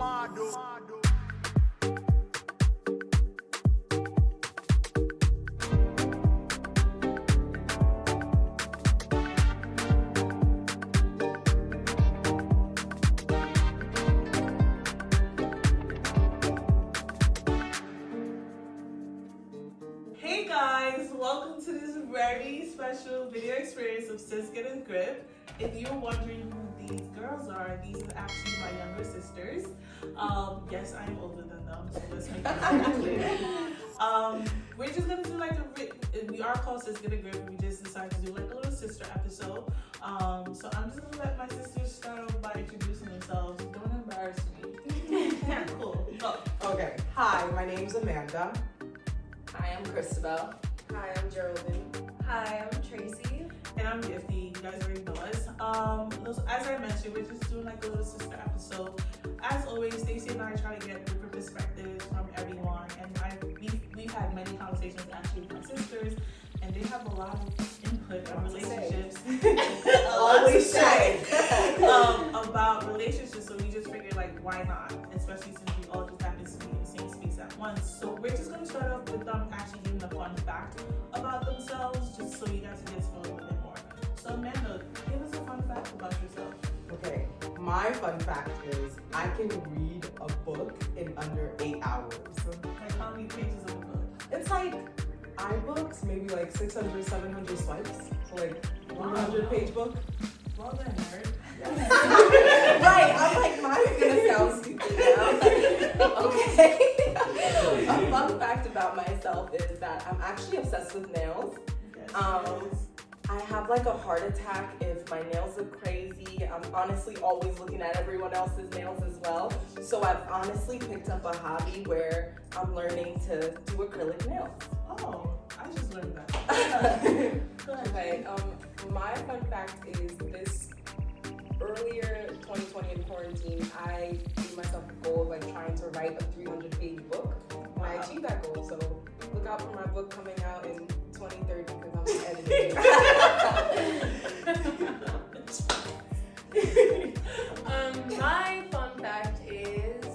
Hey guys, welcome to this very special video experience of Sisgetagrip. If you're wondering who these girls are, these are actually my younger sisters. Yes, I'm older than them, so let's make that clear. We're just gonna do like we are called Sisgetagrip. We just decided to do like a little sister episode. So I'm just gonna let my sisters start off by introducing themselves. Don't embarrass me. Cool. Go. Okay. Hi, my name's Amanda. Hi, I'm Christabel. Hi, I'm Geraldine. Hi, I'm Tracey. And I'm Gifty. You guys already know us. As I mentioned, we're just doing like a little sister episode. As always, Stacey and I try to get different perspectives from everyone, and we've had many conversations actually with my sisters, and they have a lot of input on relationships. Always say about relationships. So we just figured like, why not? Especially since we all just happen to be in the same space at once. So we're just gonna start off with them actually giving a fun fact about themselves, just so you guys can get to know a little bit more. So Amanda, give us a fun fact about yourself. Okay, my fun fact is I can read a book in under 8 hours. Like how many pages of a book? It's like iBooks, maybe like 600, 700 swipes. So like 100-page book. Well done, nerd. Right, I'm like, mine's gonna sound stupid now. Okay. A fun fact about myself is that I'm actually obsessed with nails. Yes, I have like a heart attack if my nails look crazy. I'm honestly always looking at everyone else's nails as well. So I've honestly picked up a hobby where I'm learning to do acrylic nails. Oh, I just learned that. Go ahead. Okay, my fun fact is this earlier 2020 in quarantine, I gave myself a goal of like trying to write a 300-page book. And I achieved that goal, so look out for my book coming out in 2030 because I'm editing it. My fun fact is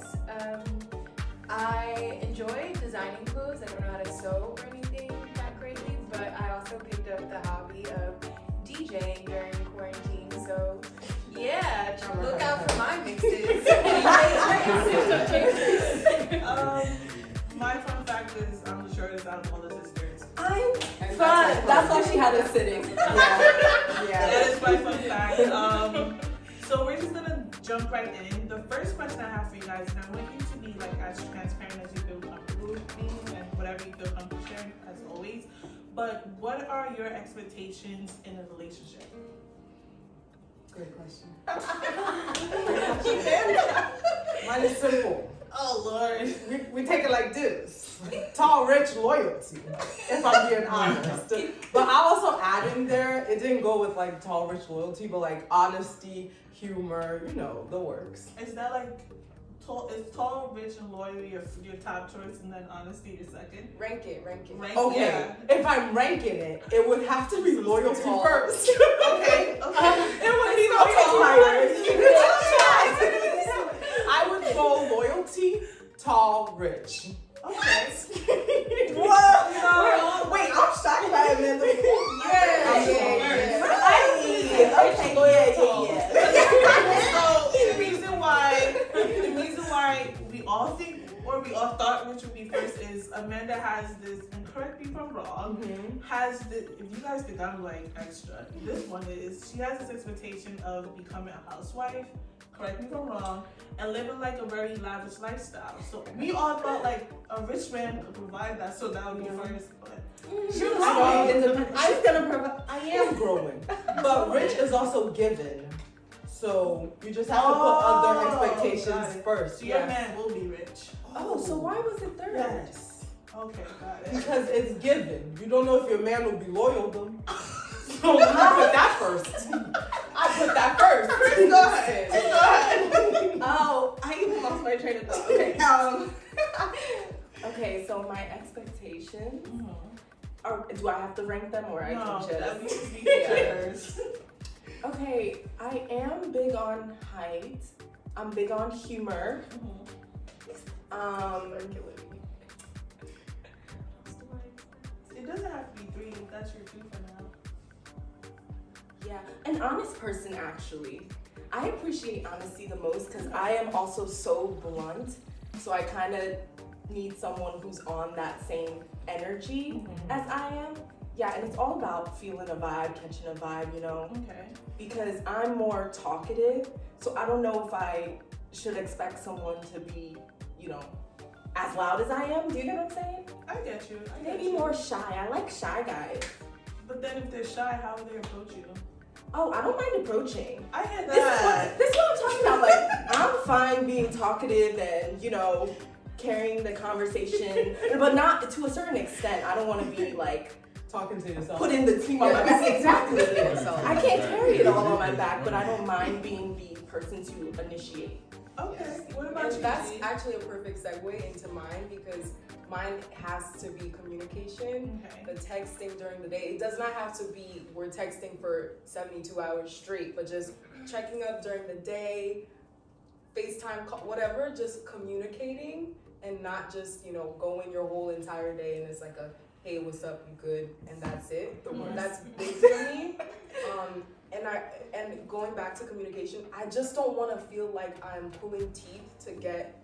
I enjoy designing clothes. I don't know how to sew or anything that crazy, but I also picked up the hobby of DJing during quarantine. So yeah, look out for my mixes. My fun fact is I'm the shortest out of all the sisters. I'm fun. That's why she had us sitting. Yeah. That is my fun fact. So we're just gonna jump right in. The first question I have for you guys, and I want you to be like as transparent as you feel comfortable being, and whatever you feel comfortable sharing, as always. But what are your expectations in a relationship? Great question. Mine is simple. Oh Lord. We take it like this. Tall, rich, loyalty, if I'm being honest. But I also add in there, it didn't go with like tall, rich, loyalty, but like honesty, humor, you know, the works. Is that like is tall, rich, and loyal your top choice, and then honesty your second? Rank it. Okay, Yeah. if I'm ranking it, it would have to be loyalty Tall. first. Okay. It would be loyalty higher. I would go loyalty, tall, rich. Okay. Whoa! Wait, I'm shocked by Amanda. So the reason why we all think, or we all thought which would be first, is Amanda has this, and correct me if I'm wrong, has this, if you guys think I'm like extra, this one is, she has this expectation of becoming a housewife, correct me if I'm wrong, and living like a very lavish lifestyle. So we all thought like a rich man could provide that, so that would be first. But you're wrong. I am growing, but rich is also given. So you just have to put other expectations first. So your man will be rich. Oh, so why was it third? Yes. Okay, got it. Because it's given. You don't know if your man will be loyal though. So I put that first. Go ahead. Oh, I even lost my train of thought. Okay. Okay, so my expectations are, do I have to rank them or I can just? That would be yours. Okay, I am big on height. I'm big on humor. It doesn't have to be 3 if that's your 2 for now. Yeah, an honest person actually. I appreciate honesty the most because I am also so blunt. So I kind of need someone who's on that same energy as I am. Yeah, and it's all about feeling a vibe, catching a vibe, you know? Okay. Because I'm more talkative, so I don't know if I should expect someone to be, you know, as loud as I am. Do you get what I'm saying? I get you. Maybe more shy. I like shy guys. But then if they're shy, how would they approach you? Oh, I don't mind approaching. I get This that. is what I'm talking about. Like, I'm fine being talkative and, you know, carrying the conversation, but not to a certain extent. I don't want to be like Talking to yourself. putting the team on my back. Exactly. Yourself. I can't carry it all on my back, but I don't mind being the person to initiate. Okay. What about you? And that's G? actually a perfect segue into mine because mine has to be communication. Okay. The texting during the day. It does not have to be we're texting for 72 hours straight, but just checking up during the day, FaceTime, call, whatever, just communicating and not just, you know, going your whole entire day and it's like a, hey, what's up, you good, and that's it. That's big for me. And going back to communication, I just don't want to feel like I'm pulling teeth to get,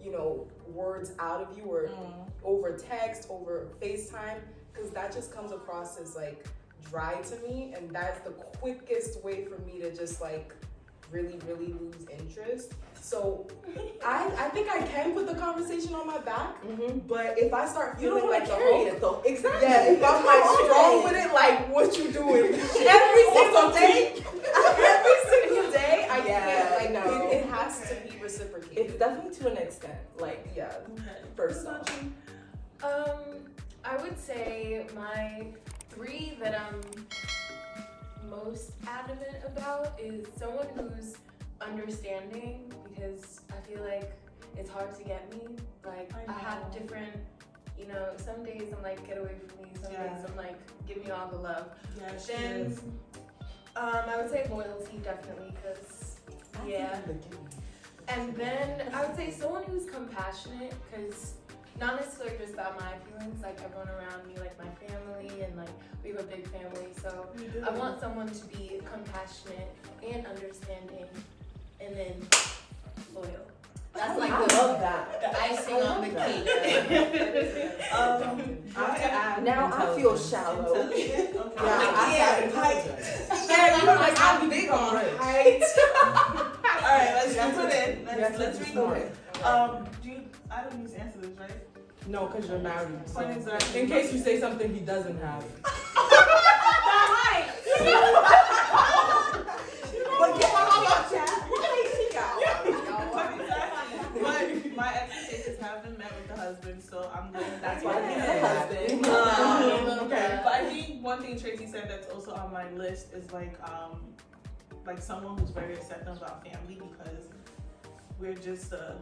you know, words out of you or over text, over FaceTime, because that just comes across as like dry to me, and that's the quickest way for me to just like really lose interest. So I think I can put the conversation on my back, but if I start You don't feeling want like to the carry whole it though. Exactly. yeah, if I'm like strong with it, like what you doing every single day, I can't. Like no. it has to be reciprocated. It's definitely to an extent. Like, Yeah. first What off. about you? I would say my 3 that I'm most adamant about is someone who's understanding, because I feel like it's hard to get me. Like I have different, you know, some days I'm like, get away from me. Some days I'm like, give me all the love. Yeah, Then I would say loyalty definitely, because yeah. And then I would say someone who's compassionate, because not necessarily just about my feelings, like everyone around me, like my family, and like we have a big family, so I want someone to be compassionate and understanding, and then loyal. That's like I love that. the icing on the cake. Now I feel shallow. Intelligent? Okay. Yeah, Yeah, you're like, I'm big on height. Alright, let's jump it in. Let's keep read going. it. Do you, I don't need to answer this, right? No, because you're married. So. Point exactly. In case you say something he doesn't have. But get my hot chat. But my expectations have been met with the husband, so I'm going. That's why he's a husband. Okay. But I think one thing Tracey said that's also on my list is like someone who's very accepting of our family, because we're just a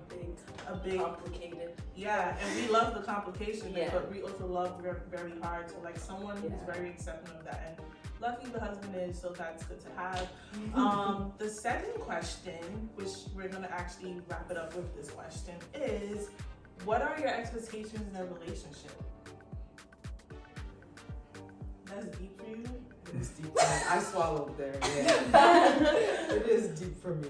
big Complicated. yeah, and we love the complication, Yeah. but we also love very hard. So like someone who's very accepting of that, and luckily the husband is, so that's good to have. The second question, which we're gonna actually wrap it up with this question, is what are your expectations in a relationship? That's deep for you? It's deep for me. I swallowed there. Yeah. It is deep for me.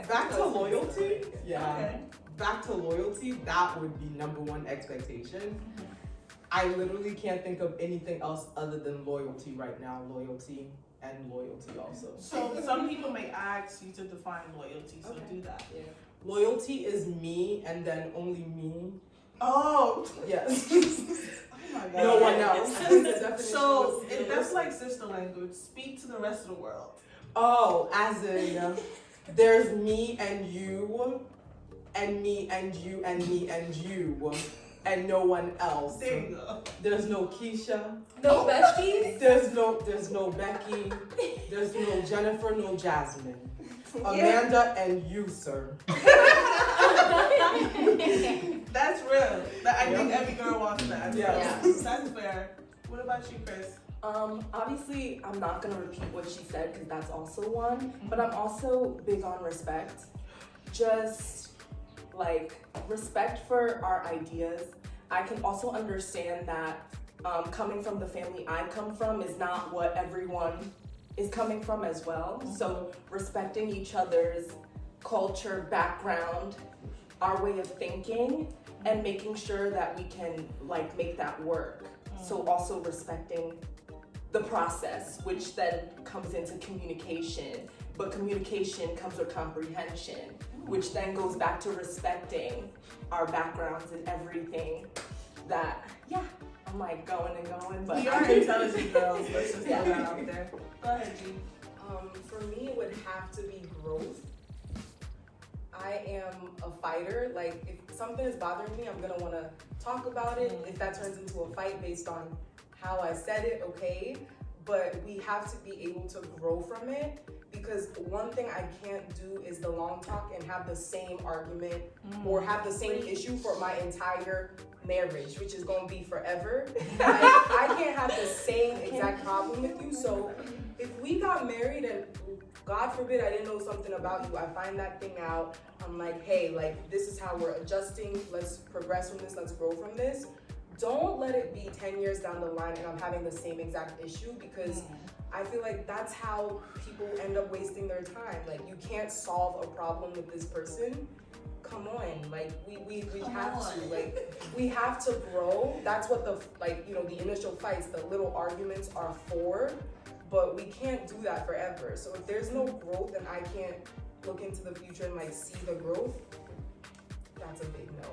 Back to loyalty. Yeah. Okay. Back to loyalty. That would be number one expectation. I literally can't think of anything else other than loyalty right now. Loyalty and loyalty also. So some people may ask you to define loyalty, so do that. Yeah. Loyalty is me and then only me. Oh, Yes. oh my God. No one else. So if that's like sister language, speak to the rest of the world. Oh, as in there's me and you, and me and you, and me and you, and no one else. There you go. There's no Keisha. No besties? There's no Becky. There's no Jennifer, no Jasmine. Amanda and you, sir. That's real. I think every girl wants that. Yeah. That's fair. What about you, Chris? Obviously, I'm not gonna repeat what she said because that's also one, but I'm also big on respect. Just like respect for our ideas. I can also understand that coming from the family I come from is not what everyone is coming from as well. So respecting each other's culture, background, our way of thinking, and making sure that we can like make that work. So also respecting the process, which then comes into communication, but communication comes with comprehension, which then goes back to respecting our backgrounds and everything. That, yeah, I'm like going and going, but we are intelligent girls. Let's just put that out there. Go ahead, G. For me, it would have to be growth. I am a fighter. Like, if something is bothering me, I'm gonna wanna talk about it. If that turns into a fight based on how I said it, okay. But we have to be able to grow from it, because one thing I can't do is the long talk and have the same argument or have the same issue for my entire marriage, which is gonna be forever. Like, I can't have the same exact problem with you. So if we got married and God forbid I didn't know something about you, I find that thing out, I'm like, hey, like, this is how we're adjusting, let's progress from this, let's grow from this. Don't let it be 10 years down the line and I'm having the same exact issue, because I feel like that's how people end up wasting their time. Like, you can't solve a problem with this person. Come on, like, we have to, like, we have to grow. That's what the, like, you know, the initial fights, the little arguments are for, but we can't do that forever. So if there's no growth and I can't look into the future and like see the growth, that's a big no.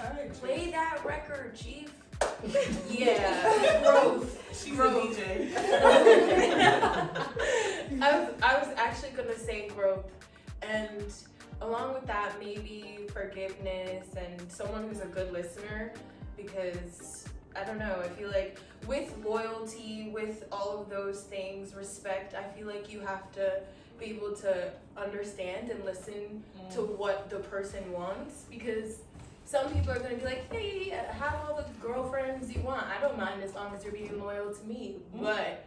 All right, Play that record, Chief. Yeah, growth. She's Growth. a DJ. I was actually gonna say growth, and along with that, maybe forgiveness and someone who's a good listener, because I don't know, I feel like with loyalty, with all of those things, respect, I feel like you have to be able to understand and listen to what the person wants, because some people are going to be like, hey, have all the girlfriends you want. I don't mind as long as you're being loyal to me. But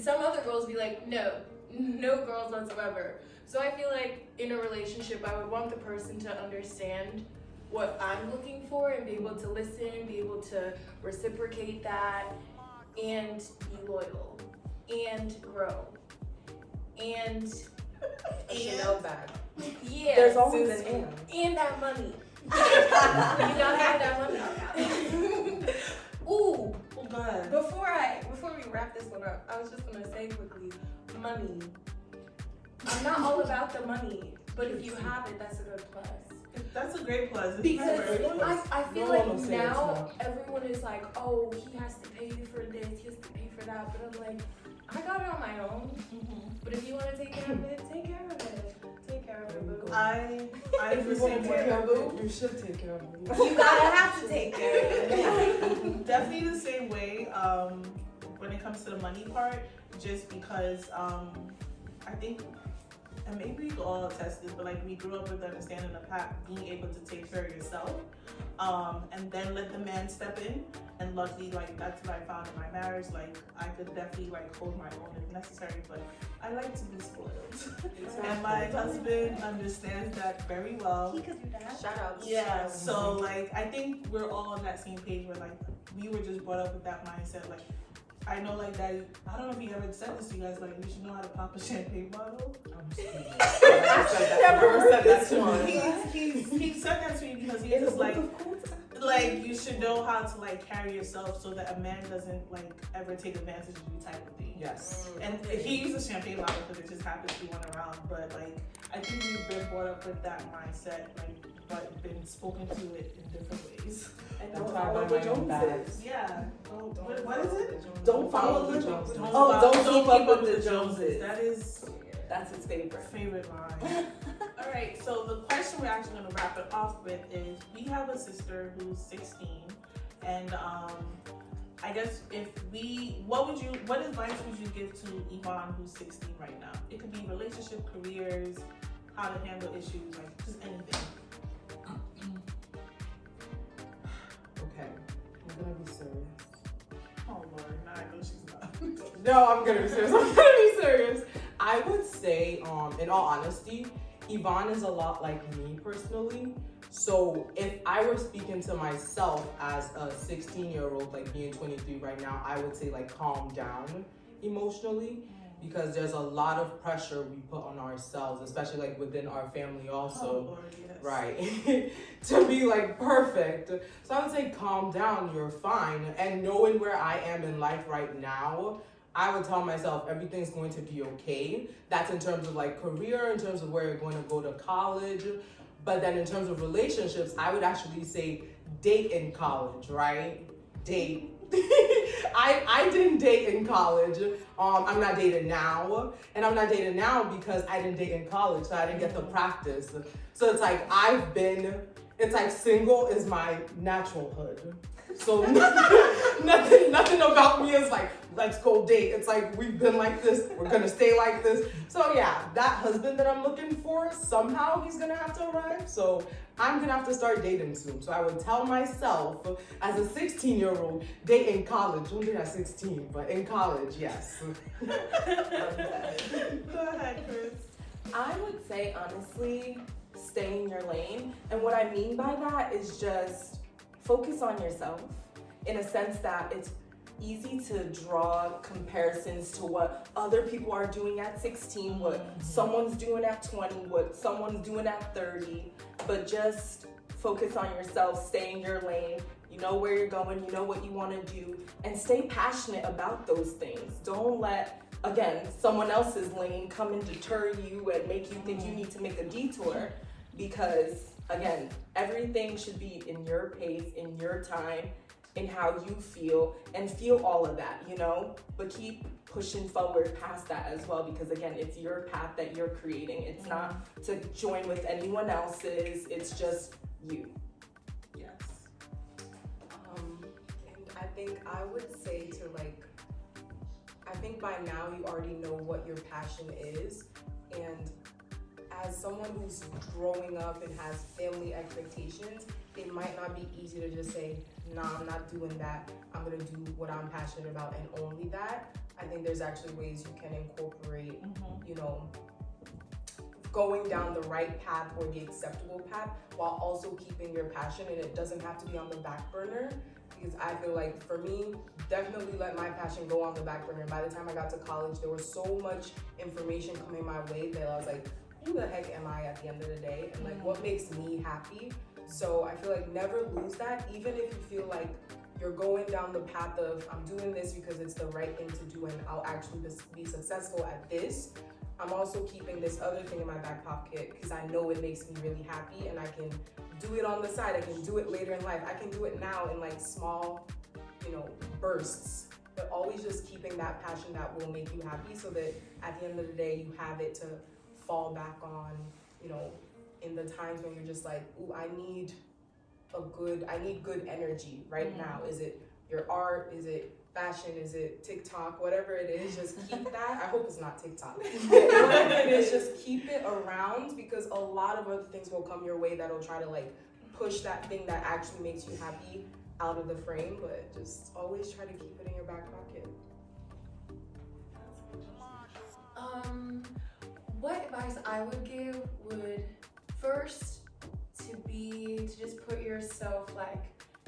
some other girls be like, no girls whatsoever. So I feel like in a relationship, I would want the person to understand what I'm looking for and be able to listen, be able to reciprocate that, and be loyal, and grow, and A Chanel bag. yeah, There's always an and that money. You gotta have that money. Ooh, Oh, go ahead. before we wrap this one up, I was just gonna say quickly, money. I'm not all about the money, but if you have it, that's a good plus. That's a great plus. It's Because very plus. I feel No one will like say it's now not. everyone is like, oh, he has to pay for this, he has to pay for that. But I'm like, I got it on my own. But if you want to take care of it, take care of it. Take care of it, boo. I If the you want to same take way. care of it, you should take care of it. You gotta have to take care of it. Definitely the same way when it comes to the money part, just because I think, and maybe we could all attest this, but like we grew up with the understanding of being able to take care of yourself, and then let the man step in. And luckily, like, that's what I found in my marriage. Like, I could definitely like hold my own if necessary, but I like to be spoiled. And my husband understands that very well. He could do that. Shout out. Yeah, so like I think we're all on that same page where like we were just brought up with that mindset. Like, I know like that, I don't know if he ever said this to you guys, like you should know how to pop a champagne bottle. Never said that to me. He said that to me because he's just like you should know how to like carry yourself so that a man doesn't like ever take advantage of you type of thing. Yes. And he uses champagne bottle because it just happens to be one around. But like I think we've been brought up with that mindset, like, but been spoken to it in different ways. And Don't don't talk follow about the my own Joneses. Yeah. What is it? Don't follow the Don't Joneses. keep up with the Joneses. That is That's his favorite. favorite line. All right. So the question we're actually going to wrap it off with is: we have a sister who's 16, and I guess what advice would you give to Yvonne who's 16 right now? It could be relationship, careers, how to handle issues, like just anything. Okay, I'm gonna be serious. Oh Lord, not No, I'm gonna be serious. I'm gonna be serious. I would say, in all honesty, Yvonne is a lot like me personally. So if I were speaking to myself as a 16-year-old, like being 23 right now, I would say like calm down emotionally, because there's a lot of pressure we put on ourselves, especially like within our family also. Oh, Lord, yes. Right. To be like perfect. So I would say calm down, you're fine. And knowing where I am in life right now, I would tell myself everything's going to be okay. That's in terms of like career, in terms of where you're going to go to college. But then in terms of relationships, I would actually say date in college, right? Date. I didn't date in college. I'm not dating now. And I'm not dating now because I didn't date in college, so I didn't get the practice. So it's like it's like single is my natural hood. So nothing about me is like, let's go date. It's like, we've been like this, we're gonna stay like this. So yeah, that husband that I'm looking for, somehow he's gonna have to arrive. So I'm gonna have to start dating soon. So I would tell myself, as a 16-year-old, date in college. Don't date at 16, but in college, yes. Go ahead, Chris. I would say, honestly, stay in your lane. And what I mean by that is just focus on yourself, in a sense that it's easy to draw comparisons to what other people are doing at 16, what someone's doing at 20, what someone's doing at 30, but just focus on yourself, stay in your lane. You know where you're going, you know what you want to do, and stay passionate about those things. Don't let, again, someone else's lane come and deter you and make you think you need to make a detour, because again, everything should be in your pace, in your time, in how you feel, and feel all of that, you know? But keep pushing forward past that as well, because again, it's your path that you're creating. It's not to join with anyone else's, it's just you. Yes. And I think I would say to I think by now you already know what your passion is, and as someone who's growing up and has family expectations, it might not be easy to just say, nah, I'm not doing that. I'm gonna do what I'm passionate about and only that. I think there's actually ways you can incorporate, you know, going down the right path or the acceptable path while also keeping your passion, and it doesn't have to be on the back burner. Because I feel like for me, definitely let my passion go on the back burner. And by the time I got to college, there was so much information coming my way that I was like, who the heck am I at the end of the day? And like, what makes me happy? So I feel like never lose that, even if you feel like you're going down the path of, I'm doing this because it's the right thing to do and I'll actually be successful at this. I'm also keeping this other thing in my back pocket because I know it makes me really happy, and I can do it on the side. I can do it later in life. I can do it now in like small, you know, bursts, but always just keeping that passion that will make you happy, so that at the end of the day, you have it to fall back on, you know, in the times when you're just like, ooh, I need good energy right now. Is it your art? Is it fashion? Is it TikTok? Whatever it is, just keep that. I hope it's not TikTok. Whatever it is, just keep it around, because a lot of other things will come your way that'll try to like push that thing that actually makes you happy out of the frame, but just always try to keep it in your back pocket. What advice I would give would first to just put yourself like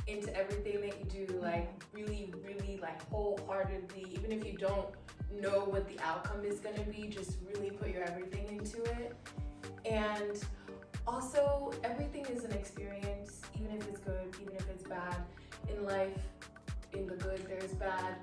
into everything that you do, like really like wholeheartedly, even if you don't know what the outcome is going to be, just really put your everything into it. And also, everything is an experience, even if it's good, even if it's bad. In life, in the good, there's bad.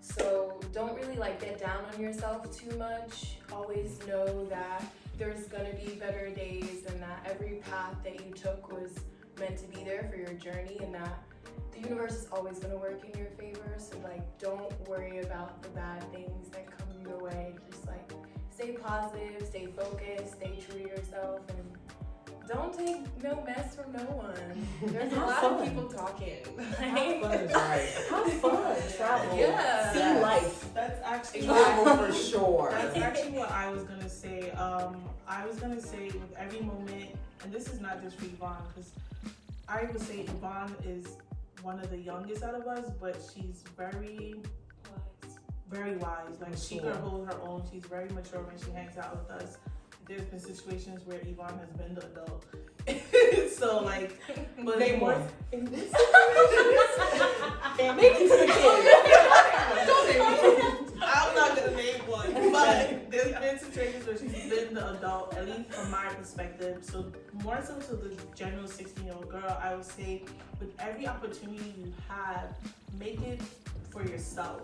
So don't really like get down on yourself too much. Always know that there's gonna be better days, and that every path that you took was meant to be there for your journey, and that the universe is always gonna work in your favor. So like, don't worry about the bad things that come your way. Just like stay positive, stay focused, stay true to yourself, and don't take no mess from no one. There's a lot of people talking. Have fun is right. Have fun, travel, Yeah. see life. That's actually Travel for sure. That's actually what I was gonna say. I was gonna say with every moment, and this is not just for Yvonne, because I would say Yvonne is one of the youngest out of us, but she's very very wise. Like she can hold her own. She's very mature when she hangs out with us. There's been situations where Yvonne has been the adult. So like, but Name more. one. In this Maybe to the kids. Don't name one. I'm not gonna name one, but there's been situations where she's been the adult, at least from my perspective. So more so to the general 16-year-old girl, I would say with every opportunity you have, make it for yourself.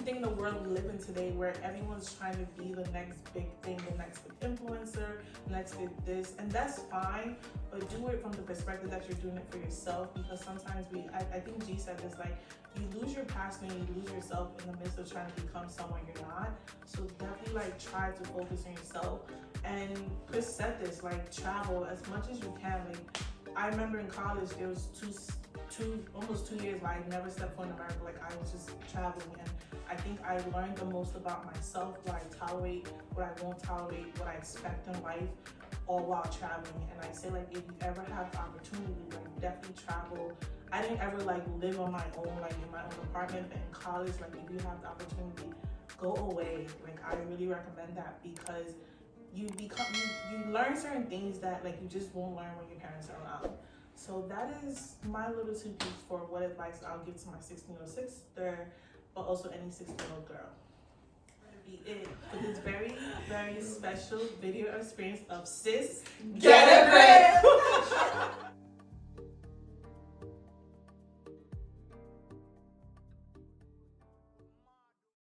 I think in the world we live in today where everyone's trying to be the next big thing, the next big influencer, the next big this, and that's fine, but do it from the perspective that you're doing it for yourself, because sometimes I think G said this, like, you lose your passion and you lose yourself in the midst of trying to become someone you're not. So definitely like try to focus on yourself. And Chris said this, like, travel as much as you can. Like, I remember in college there was almost 2 years where I never stepped foot in America. Like, I was just traveling, and I think I learned the most about myself, what I tolerate, what I won't tolerate, what I expect in life, all while traveling. And I say, like, if you ever have the opportunity, like, definitely travel. I didn't ever like live on my own, like in my own apartment, but in college, like, if you have the opportunity, go away. Like, I really recommend that, because you learn certain things that like you just won't learn when your parents are around. So that is my little 2 piece for what advice I'll give to my 16-year-old sister, but also any 16-year-old girl. That'll be it for this very, very special video experience of Sis Get a grip!